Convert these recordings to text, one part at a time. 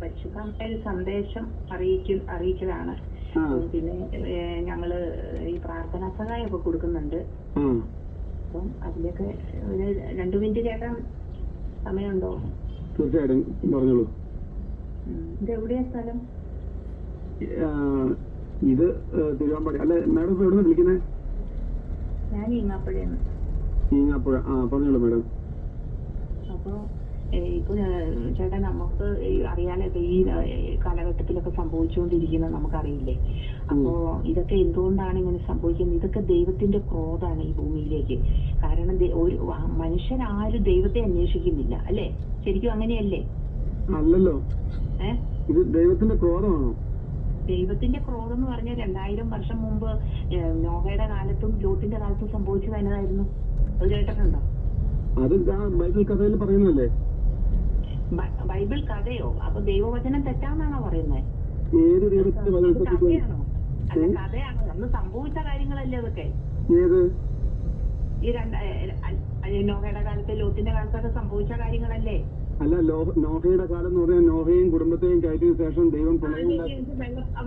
പരിശുദ്ധമായ ഒരു സന്ദേശം അറിയിക്കലാണ്. പിന്നെ ഞങ്ങള് ഈ പ്രാർത്ഥനാ സഹായമൊക്കെ കൊടുക്കുന്നുണ്ട്. അപ്പം അതിലൊക്കെ ഒരു 2 മിനിറ്റ് കേൾക്കാൻ സമയമുണ്ടോ? തീർച്ചയായിട്ടും പറഞ്ഞോളൂ. ഇത് എവിടെയാ സ്ഥലം? ഇത് തിരുവാമ്പാടി. അല്ലെ മാഡം ഇപ്പൊ എവിടെ വിളിക്കുന്നത്? ഞാൻ ഈങ്ങാപ്പുഴയാണ്. ഈങ്ങാപ്പുഴ. പറഞ്ഞോളൂ മാഡം. അപ്പൊ ഇപ്പൊ ചേട്ടാ, നമുക്ക് അറിയാലോ ഈ കാലഘട്ടത്തിലൊക്കെ സംഭവിച്ചുകൊണ്ടിരിക്കുന്നത് നമുക്കറിയില്ലേ. അപ്പോ ഇതൊക്കെ എന്തുകൊണ്ടാണ് ഇങ്ങനെ സംഭവിക്കുന്നത്? ഇതൊക്കെ ദൈവത്തിന്റെ ക്രോധാണ് ഈ ഭൂമിയിലേക്ക്. കാരണം ഒരു മനുഷ്യനാരും ദൈവത്തെ അന്വേഷിക്കുന്നില്ല, അല്ലേ? ശരിക്കും അങ്ങനെയല്ലേ? അല്ലല്ലോ. ഇത് ദൈവത്തിന്റെ ക്രോധമാണോ? ദൈവത്തിന്റെ ക്രോധം എന്ന് പറഞ്ഞാൽ 2000 വർഷം മുമ്പ് നോഹയുടെ കാലത്തും ലോത്തിന്റെ കാലത്തും സംഭവിച്ചത് എന്നതായിരുന്നു. അത് കേട്ടിട്ടുണ്ടോ? അത് ബൈബിൾ കഥയിൽ പറയുന്നല്ലേ? ബൈബിൾ കഥയോ? അപ്പൊ ദൈവവചനം തെറ്റാന്നാണോ പറയുന്നത്? ഏത് ദൈവത്തിന്റെ കഥയാണോ? അല്ല, കഥയാണോ? അന്ന് സംഭവിച്ച കാര്യങ്ങളല്ലേ അതൊക്കെ? ഏത് ഈ നോഹയുടെ കാലത്ത് ലോത്തിന്റെ കാലത്തൊക്കെ സംഭവിച്ച കാര്യങ്ങളല്ലേ? അല്ല, നോഹയുടെ കാലം എന്ന് പറഞ്ഞാൽ നോഹയും കുടുംബത്തെയും കയറ്റിയ ശേഷം ദൈവം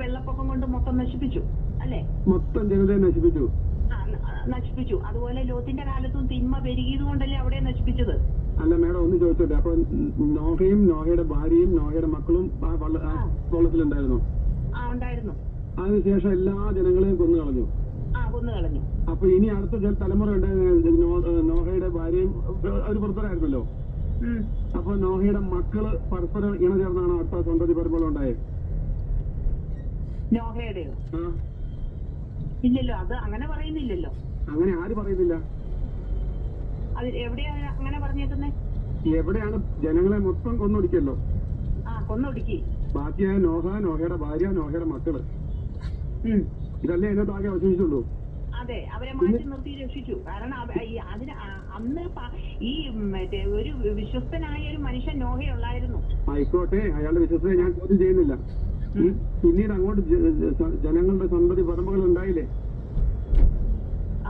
വെള്ളപ്പൊക്കം കൊണ്ട് മൊത്തം നശിപ്പിച്ചു, അല്ലേ? മൊത്തം ജനതയെ നശിപ്പിച്ചു. അതുപോലെ ലോത്തിന്റെ കാലത്തും തിന്മ പെരുകിയത് കൊണ്ടല്ലേ അവിടെ നശിപ്പിച്ചത്? അല്ല മേഡം, ഒന്ന് ചോദിച്ചോട്ടെ. അപ്പൊ നോഹയും നോഹയുടെ ഭാര്യയും നോഹയുടെ മക്കളും ആ വെള്ളത്തിലുണ്ടായിരുന്നു? ഉണ്ടായിരുന്നു. അതിനുശേഷം എല്ലാ ജനങ്ങളെയും കൊന്നു കളഞ്ഞു. അപ്പൊ ഇനി അടുത്ത തലമുറ നോഹയുടെ ഭാര്യയും ഒരു പുറത്തരായിരുന്നല്ലോ. അപ്പൊ നോഹയുടെ മക്കള് പരസ്പരം ഇണചേർന്നാണ് അടുത്ത സന്തതി പരമ്പര ഉണ്ടായത്. നോഹയുടെയോ? ഇല്ലല്ലോ, അത് അങ്ങനെ പറയുന്നില്ലല്ലോ. അങ്ങനെ ആര് പറയുന്നില്ല? അത് എവിടെയാണ് അങ്ങനെ പറഞ്ഞേക്കുന്നത്? എവിടെയാണ്? ജനങ്ങളെ മൊത്തം കൊന്നൊടുക്കല്ലോ. കൊന്നൊടുക്കി. ബാക്കിയായ നോഹ, നോഹയുടെ ഭാര്യ, നോഹയുടെ മക്കള്, ഇതല്ലേ അതിനകത്ത് ആകെ അവശേഷിച്ചുള്ളൂ. അതെ, അവരെ മാറ്റി നിർത്തി രക്ഷിച്ചു. കാരണം അതിന് അന്ന് ഈ മറ്റേ ഒരു വിശ്വസ്തനായ ഒരു മനുഷ്യൻ നോഹയുള്ളായിരുന്നു. ആയിക്കോട്ടെ, അയാളുടെ വിശ്വസ്തയെ ഞാൻ ചോദ്യം ചെയ്യുന്നില്ല. പിന്നീട് അങ്ങോട്ട് ജനങ്ങളുടെ സന്തതി പരമ്പകൾ ഉണ്ടായില്ലേ?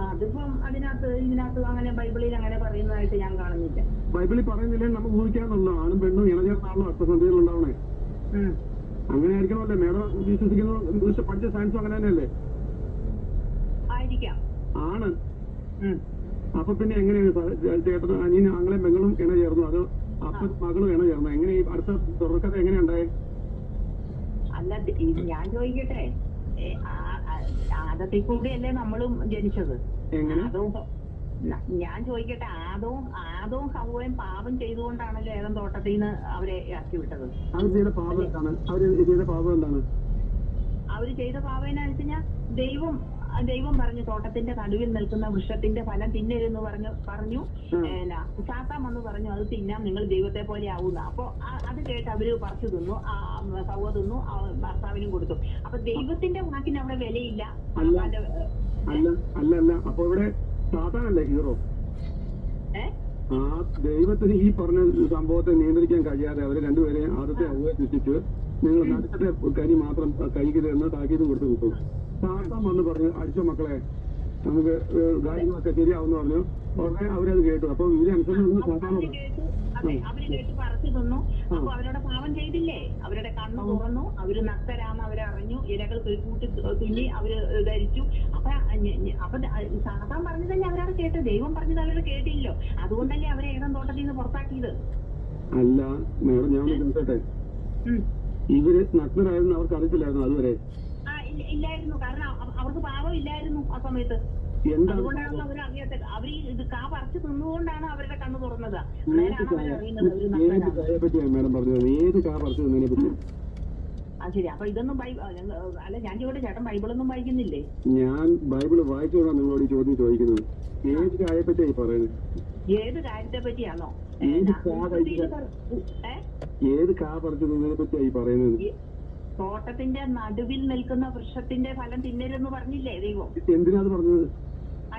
അതിപ്പം ഇതിനകത്ത് അങ്ങനെ ബൈബിളിൽ അങ്ങനെ പറയുന്നതായിട്ട് ഞാൻ കാണുന്നില്ല. ബൈബിളിൽ പറയുന്നില്ലേ? നമുക്ക് ഊഹിക്കാന്നുള്ളൂ. ആണും പെണ്ണും ഇണചേർന്നാണല്ലോ അടുത്ത സന്തതികൾ ഉണ്ടാവണേ. അങ്ങനെ ആയിരിക്കണമല്ലേ മേഡം വിശ്വസിക്കുന്നു? പഠിച്ച സയൻസും അങ്ങനെ തന്നെയല്ലേ? ആയിരിക്കാം. ആണ്. അപ്പൊ പിന്നെ എങ്ങനെയാണ് ചേട്ടനും അനിയനും ആങ്ങളെയും പെങ്ങളും ഇണ ചേർന്നു? അത് അപ്പൻ മകളും ഇണ ചേർന്നു? എങ്ങനെ ഈ അടുത്ത തുടർക്കഥ എങ്ങനെ ഉണ്ടായത്? അല്ല, ഞാൻ ചോദിക്കട്ടെ, ആദത്തിൽ കൂടിയല്ലേ നമ്മളും ജനിച്ചത്? ഞാൻ ചോദിക്കട്ടെ, ആദവും ഹവ്വയും പാപം ചെയ്തുകൊണ്ടാണല്ലോ ഏദൻ തോട്ടത്തിൽ നിന്ന് അവരെ ഇറക്കി വിട്ടത്. അവര് ചെയ്ത പാപം എന്താണ്? അവര് ചെയ്ത പാപം എന്നാ വെച്ചാൽ ദൈവം പറഞ്ഞു തോട്ടത്തിന്റെ നടുവിൽ നിൽക്കുന്ന വൃക്ഷത്തിന്റെ ഫലം തിന്നരുതെന്ന് പറഞ്ഞു. സാത്താൻ വന്ന് പറഞ്ഞു അത് തിന്നാം, നിങ്ങൾ ദൈവത്തെ പോലെ ആവുന്ന. അപ്പൊ അത് കേട്ട് അവര് പറിച്ചു തിന്നു, സൗവ തിന്നു, ഭർത്താവിനും കൊടുത്തു. അപ്പൊ ദൈവത്തിന്റെ വാക്കിന് അവിടെ വിലയില്ല. അല്ല, അപ്പൊ ഇവിടെ സാത്താനല്ലേ ഹീറോ? ആ ദൈവത്തിന് ഈ പറഞ്ഞ സംഭവത്തെ നിയന്ത്രിക്കാൻ കഴിയാതെ അവര് രണ്ടുപേരെയും ആദ്യത്തെ അവയെ സൃഷ്ടിച്ച് നിങ്ങൾ നടുക്കത്തെ കരി മാത്രം കഴിക്കരുതെന്ന് താക്കീത് കൊടുത്തു വിട്ടു. സാത്താൻ വന്ന് പറഞ്ഞു അടിച്ച മക്കളെ നമുക്ക് കാര്യങ്ങളൊക്കെ ശരിയാവുമെന്ന് പറഞ്ഞു. ഉടനെ അവരത് കേട്ടു. അപ്പൊ ഇതിനനുസരിച്ച് അവര് കേട്ട് പറിച്ചു തിന്നു. അപ്പൊ അവരുടെ പാപം ചെയ്തില്ലേ? അവരുടെ കണ്ണ് തുറന്നു, അവര് നഗ്നരാന്ന് അവരറിഞ്ഞു, ഇരകൾ കൂട്ടി തുന്നി അവര് ധരിച്ചു. അപ്പൊ സാത്താൻ പറഞ്ഞതല്ലേ അവരവിടെ കേട്ടു, ദൈവം പറഞ്ഞത് അവര് കേട്ടില്ലോ. അതുകൊണ്ടല്ലേ അവരെ ഏതൻ തോട്ടത്തിൽ നിന്ന് പുറത്താക്കിയത്. അല്ല മേഡം, ഞാൻ ചോദിച്ചോട്ടെ, ഇവര് നഗ്നരായിരുന്നു അവർക്ക് അറിയത്തില്ലായിരുന്നു അതുവരെ? ഇല്ലായിരുന്നു, കാരണം അവർക്ക് പാപം ഇല്ലായിരുന്നു ആ സമയത്ത്. അതുകൊണ്ടാണ് അവരറിയാത്തത്. അവര് ഇത് കാ പറിച്ചു തിന്നുകൊണ്ടാണ് അവരുടെ കണ്ണ് തുറന്നത്. ശരി. അപ്പൊ ഇതൊന്നും അല്ല, ഞാൻ ചോദിക്കട്ടെ, ചേട്ടൻ ബൈബിളൊന്നും വായിക്കുന്നില്ലേ? ഞാൻ ബൈബിള് വായിച്ചോളാം നിങ്ങളോട് ഈ ചോദ്യം ചോദിക്കുന്നത്. ഏത് കാര്യത്തെ പറ്റിയായി പറയുന്നത്? ഏത് കാര്യത്തെ പറ്റിയാണോ? ഏത് കാ പറിച്ചതിനെ പറ്റിയായി പറയുന്നത്? തോട്ടത്തിന്റെ നടുവിൽ നിൽക്കുന്ന വൃക്ഷത്തിന്റെ ഫലം തിന്നരുതെന്ന് പറഞ്ഞില്ലേ ദൈവം? എന്തിനാ അത് പറഞ്ഞത്?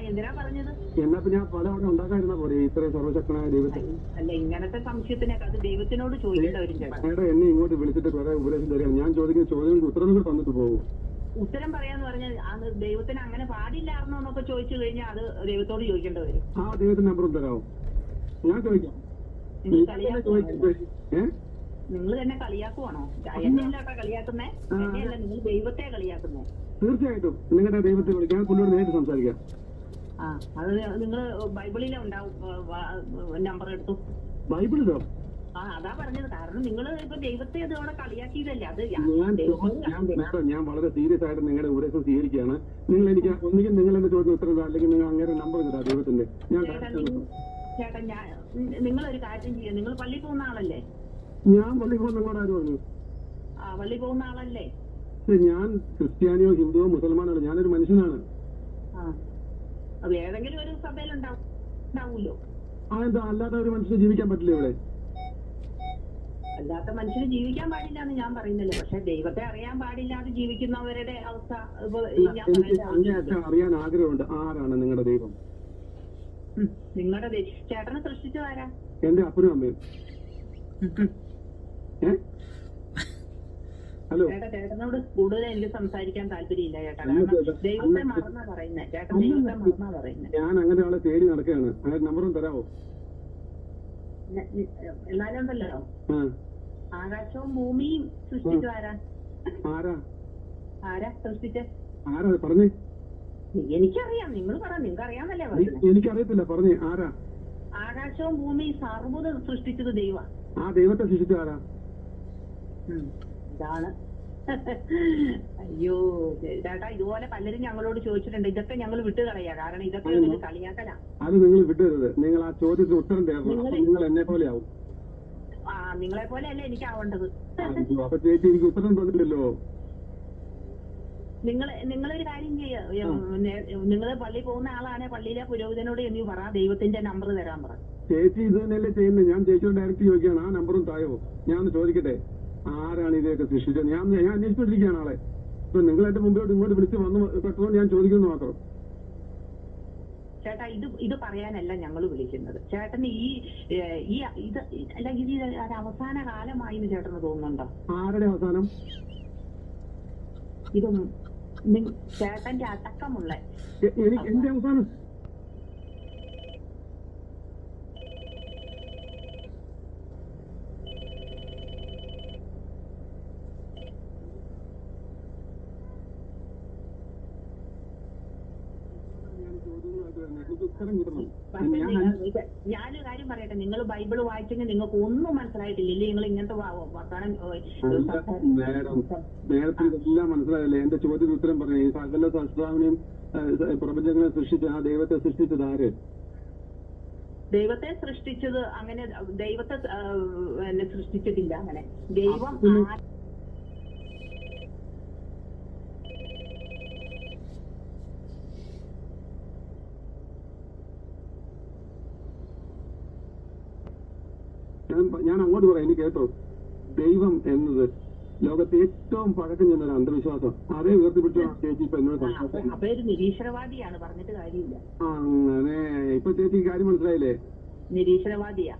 എന്തിനാ പറഞ്ഞത്? എന്നാ ഞാൻ പല അവിടെ ഉണ്ടാക്കാതിരുന്ന പോലെ ഇത്രയും സർവശക്തനായ ദൈവത്തെ. അല്ല, ഇങ്ങനത്തെ സംശയത്തിനൊക്കെ അത് ദൈവത്തിനോട് ചോദിക്കേണ്ടവരും. എന്നെ ഇങ്ങോട്ട് വിളിച്ചിട്ട് കുറെ ഉപദേശം തരാം. ഞാൻ ചോദിക്കുന്ന ചോദ്യങ്ങൾക്ക് ഉത്തരങ്ങൾ തന്നിട്ട് പോകും. ഉത്തരം പറയാന്ന് പറഞ്ഞാൽ അത് ദൈവത്തിന് അങ്ങനെ പാടില്ലായിരുന്നോ എന്നൊക്കെ ചോദിച്ചു കഴിഞ്ഞാൽ അത് ദൈവത്തോട് ചോദിക്കേണ്ടി വരും. ദൈവത്തിന്റെ നമ്പറും തരാമോ? ഞാൻ ചോദിക്കാം. നിങ്ങൾ തന്നെ കളിയാക്കുവാണോ? എന്നെയല്ല കളിയാക്കുന്നേ, എന്നെയല്ല, നിങ്ങൾ ദൈവത്തെ കളിയാക്കുന്നേ. തീർച്ചയായിട്ടും നിങ്ങളുടെ ദൈവത്തെ വിളിക്കാൻ പുള്ളിയോട് നേരിട്ട് സംസാരിക്കാം. ആ, അത് നിങ്ങൾ ബൈബിളിലെ ഉണ്ടാവും, നമ്പർ എടുത്തു. ബൈബിളിലോ? ആ, അതാ പറഞ്ഞത്. കാരണം നിങ്ങൾ ഇപ്പൊ ദൈവത്തെ അതോടെ കളിയാക്കിയതല്ലേ അത്. മാഡം, ഞാൻ വളരെ സീരിയസ് ആയിട്ട് നിങ്ങളുടെ ഉപദേശം സ്വീകരിക്കുകയാണ്. നിങ്ങൾ എനിക്ക് ഒന്നുകിൽ നിങ്ങൾ എന്റെ ചോദ്യം ഉത്തരം അല്ലെങ്കിൽ നിങ്ങൾ അങ്ങനെ നമ്പർ തരാം ദൈവത്തിന്റെ. ഞാൻ ചേട്ടാ, നിങ്ങളൊരു കാര്യം ചെയ്യാം. നിങ്ങൾ പള്ളി പോകുന്ന ആളല്ലേ? ഞാൻ പള്ളി പോകുന്ന നിങ്ങളോട് ആര് പറഞ്ഞു? ആ, പള്ളി പോകുന്ന ആളല്ലേ? ഞാൻ ക്രിസ്ത്യാനിയോ ഹിന്ദുവോ മുസൽമാനോ, ഞാനൊരു മനുഷ്യനാണ്. ആ, അത് ഏതെങ്കിലും ഒരു സഭയിൽ ഉണ്ടാവൂല്ലോ. എന്താ അല്ലാതെ ഒരു മനുഷ്യന് ജീവിക്കാൻ പറ്റില്ല ഇവിടെ? അല്ലാത്ത മനുഷ്യന് ജീവിക്കാൻ പാടില്ല എന്ന് ഞാൻ പറയുന്നില്ല. പക്ഷെ ദൈവത്തെ അറിയാൻ പാടില്ലാതെ ജീവിക്കുന്നവരുടെ അവസ്ഥ അങ്ങേയറ്റം അറിയാൻ ആഗ്രഹമുണ്ട്. ആരാണ് നിങ്ങളുടെ ദൈവം? നിങ്ങളുടെ ചേട്ടനെ സൃഷ്ടിച്ചതാരാ? എന്റെ അപ്പനും അമ്മയും. ഹലോ ചേട്ടനോട് കൂടുതൽ എനിക്ക് സംസാരിക്കാൻ താല്പര്യമില്ല ചേട്ടാ. കാരണം ദൈവത്തെ മറന്നാ പറയുന്നത്. ചേട്ടൻ ദൈവത്തെ മറന്നാ പറയുന്നത്. ഞാൻ അങ്ങനെ ആളെ തേടി നടക്കുകയാണ്. അയാൾ നമ്പറും തരാമോ? എന്നാലും ഉണ്ടല്ലോ, ആകാശവും ഭൂമിയും സൃഷ്ടിച്ചു ആരാ? ആരാ സൃഷ്ടിച്ച? ആരാ പറഞ്ഞേ? എനിക്കറിയാം, നിങ്ങൾ പറ. നിങ്ങൾക്ക് അറിയാന്നല്ലേ പറയുന്നത്? എനിക്കറിയത്തില്ല, പറഞ്ഞേ ആരാ? ആകാശവും ഭൂമിയും സർവ്വത സൃഷ്ടിച്ചത് ദൈവം. ആ ദൈവത്തെ സൃഷ്ടിച്ച ആരാ? ഇതാണ്. അയ്യോ ചേട്ടാ, ഇതുപോലെ പലരും ഞങ്ങളോട് ചോദിച്ചിട്ടുണ്ട്. ഇതൊക്കെ ഞങ്ങൾ വിട്ടുകളയാ. കാരണം ഇതൊക്കെ കളിയാക്കലാ. അത് നിങ്ങൾ വിട്ടുതരുത്. നിങ്ങൾ ആ ചോദ്യത്തിന് ഉത്തരം തരണം. നിങ്ങൾ എന്നെ പോലെ ആവും. ആ, നിങ്ങളെ പോലെ അല്ലേ എനിക്ക് ആവേണ്ടത്. അപ്പൊ ചേച്ചി എനിക്ക് ഉത്തരം തന്നില്ലല്ലോ. നിങ്ങളൊരു കാര്യം ചെയ്യ, നിങ്ങൾ പള്ളി പോകുന്ന ആളാണ്, പള്ളിയിലെ പുരോഹിതനോട് എന്ന് പറ, ദൈവത്തിന്റെ നമ്പർ തരാൻ പറ. ചേച്ചി ഇത് തന്നെയല്ലേ ചെയ്യുന്നത്? ഞാൻ ചേച്ചിയോട് ഡയറക്റ്റ് ചോദിക്കുകയാണ്, ആ നമ്പറും തായോ? ഞാൻ ചോദിക്കട്ടെ, ആരാണ് ഇതൊക്കെ സൃഷ്ടിച്ചത്? ഞാൻ അന്വേഷിച്ചിരിക്കുകയാണ് ആളെ. ഇപ്പൊ നിങ്ങൾ എന്റെ മുമ്പോട്ട് ഇങ്ങോട്ട് വിളിച്ച് വന്ന് പെട്ടെന്ന് ഞാൻ ചോദിക്കുന്നു മാത്രം. ചേട്ടാ, ഇത് പറയാനല്ല ഞങ്ങൾ വിളിക്കുന്നത്. ചേട്ടന് ഇത് അല്ലെങ്കിൽ ഇത് അവസാന കാലമായി ചേട്ടന് തോന്നുന്നുണ്ടോ? ആരുടെ അവസാനം? ഇത് ചേട്ടന്റെ അടക്കമുള്ള എന്റെ അവസാനം? ഞാനൊരു കാര്യം പറയട്ടെ, നിങ്ങൾ ബൈബിള് വായിച്ചെങ്കിൽ നിങ്ങൾക്ക് ഒന്നും മനസ്സിലായിട്ടില്ല. ഇല്ലേ നിങ്ങൾ ഇങ്ങനത്തെ വർത്താനം? നേരത്തെ ഇതെല്ലാം മനസ്സിലായല്ലേ? എന്റെ ചോദ്യത്തിന് ഉത്തരം പറഞ്ഞു. ഈ സകല സൃഷ്ടാവിനെയും പ്രപഞ്ചങ്ങളെ സൃഷ്ടിച്ച ആ ദൈവത്തെ സൃഷ്ടിച്ചത് ആര്? ദൈവത്തെ സൃഷ്ടിച്ചത് അങ്ങനെ ദൈവത്തെ സൃഷ്ടിച്ചിട്ടില്ല. അങ്ങനെ ദൈവം ഞാൻ അങ്ങോട്ട് പറയാം, എനിക്ക് കേട്ടോ. ദൈവം എന്നത് ലോകത്തെ ഏറ്റവും പഴക്കം ചെന്നൊരു അന്ധവിശ്വാസം. അതേ ഉയർത്തിപ്പിടിച്ചു ചേച്ചി ഇപ്പൊ എന്നോട് നിരീശ്വരവാദിയാണ്, പറഞ്ഞിട്ട് കാര്യമില്ല. അങ്ങനെ ഇപ്പൊ ചേച്ചി കാര്യം മനസ്സിലായില്ലേ? നിരീശ്വരവാദിയാ.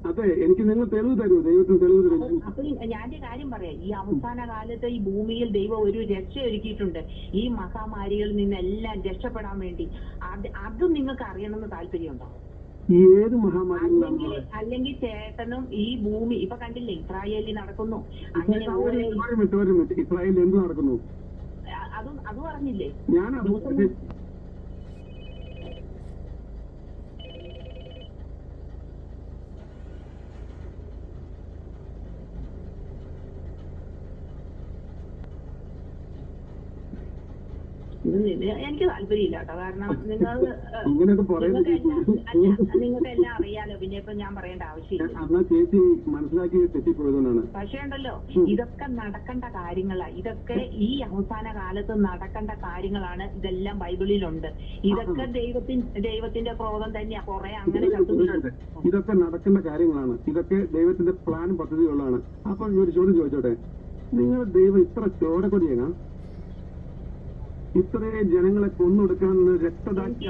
അതെ, എനിക്ക് നിങ്ങൾ തെളിവ് തരൂ, ദൈവത്തിന് തെളിവ് തരൂ. അപ്പൊ ഞാന്റെ കാര്യം പറയാം. ഈ അവസാന കാലത്ത് ഈ ഭൂമിയിൽ ദൈവം ഒരു രക്ഷ ഒരുക്കിയിട്ടുണ്ട്. ഈ മഹാമാരികളിൽ നിന്നെല്ലാം രക്ഷപ്പെടാൻ വേണ്ടി. അത് നിങ്ങൾക്ക് അറിയണമെന്ന് താല്പര്യമുണ്ടോ? ഏത് മഹാമാരി? അല്ലെങ്കിൽ ചേട്ടനും ഈ ഭൂമി ഇപ്പൊ കണ്ടില്ലേ ഇസ്രായേലിൽ നടക്കുന്നു, അങ്ങനെ ഇസ്രായേലിൽ എന്ത് നടക്കുന്നു അതും അറിഞ്ഞില്ലേ? ഞാൻ എനിക്ക് താല്പര്യമില്ല കേട്ടോ. കാരണം നിങ്ങൾക്ക് എല്ലാം അറിയാലോ, പിന്നെ ഇപ്പൊ ഞാൻ പറയേണ്ട ആവശ്യമില്ല. ചേച്ചി മനസ്സിലാക്കി തെറ്റിപ്പോയതുകൊണ്ടാണ്. പക്ഷേ ഉണ്ടല്ലോ, ഇതൊക്കെ നടക്കേണ്ട കാര്യങ്ങളാണ്. ഇതൊക്കെ ഈ അവസാന കാലത്ത് നടക്കേണ്ട കാര്യങ്ങളാണ്. ഇതെല്ലാം ബൈബിളിലുണ്ട്. ഇതൊക്കെ ദൈവത്തിന്റെ ക്രോധം തന്നെയാ. കുറെ അങ്ങനെ ഇതൊക്കെ നടക്കേണ്ട കാര്യങ്ങളാണ്. ഇതൊക്കെ ദൈവത്തിന്റെ പ്ലാനും പദ്ധതികളാണ്. അപ്പൊ ഒരു ചോദ്യം ചോദിച്ചോട്ടെ, നിങ്ങളുടെ ദൈവം ഇത്ര ചോരക്കൊടിയാണ്? ഇത്രയും ജനങ്ങളെ കൊന്നൊടുക്കാൻ രക്തദാക്ഷി